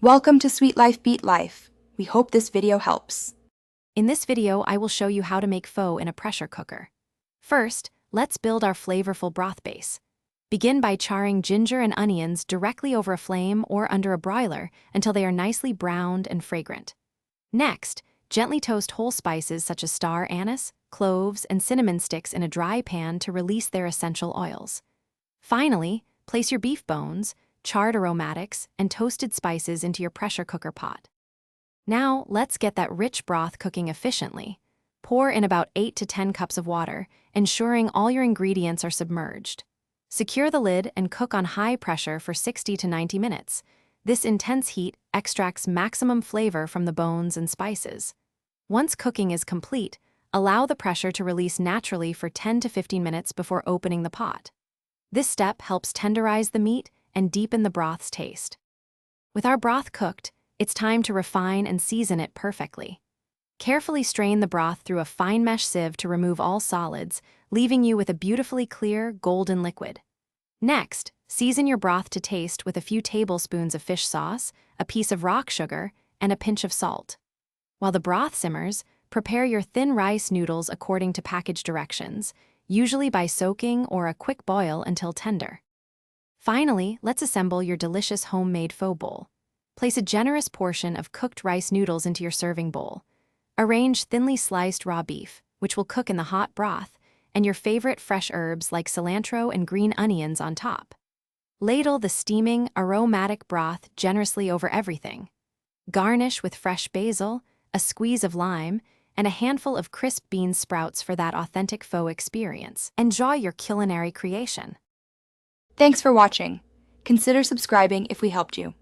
Welcome to Sweet Life Beat Life. We hope this video helps. In this video, I will show you how to make pho in a pressure cooker. First, let's build our flavorful broth base. Begin by charring ginger and onions directly over a flame or under a broiler until they are nicely browned and fragrant. Next, gently toast whole spices such as star anise, cloves, and cinnamon sticks in a dry pan to release their essential oils. Finally, place your beef bones, charred aromatics, and toasted spices into your pressure cooker pot. Now, let's get that rich broth cooking efficiently. Pour in about 8 to 10 cups of water, ensuring all your ingredients are submerged. Secure the lid and cook on high pressure for 60 to 90 minutes. This intense heat extracts maximum flavor from the bones and spices. Once cooking is complete, allow the pressure to release naturally for 10 to 15 minutes before opening the pot. This step helps tenderize the meat and deepen the broth's taste. With our broth cooked, it's time to refine and season it perfectly. Carefully strain the broth through a fine mesh sieve to remove all solids, leaving you with a beautifully clear, golden liquid. Next, season your broth to taste with a few tablespoons of fish sauce, a piece of rock sugar, and a pinch of salt. While the broth simmers, prepare your thin rice noodles according to package directions, usually by soaking or a quick boil until tender. Finally, let's assemble your delicious homemade pho bowl. Place a generous portion of cooked rice noodles into your serving bowl. Arrange thinly sliced raw beef, which will cook in the hot broth, and your favorite fresh herbs like cilantro and green onions on top. Ladle the steaming, aromatic broth generously over everything. Garnish with fresh basil, a squeeze of lime, and a handful of crisp bean sprouts for that authentic pho experience. Enjoy your culinary creation. Thanks for watching. Consider subscribing if we helped you.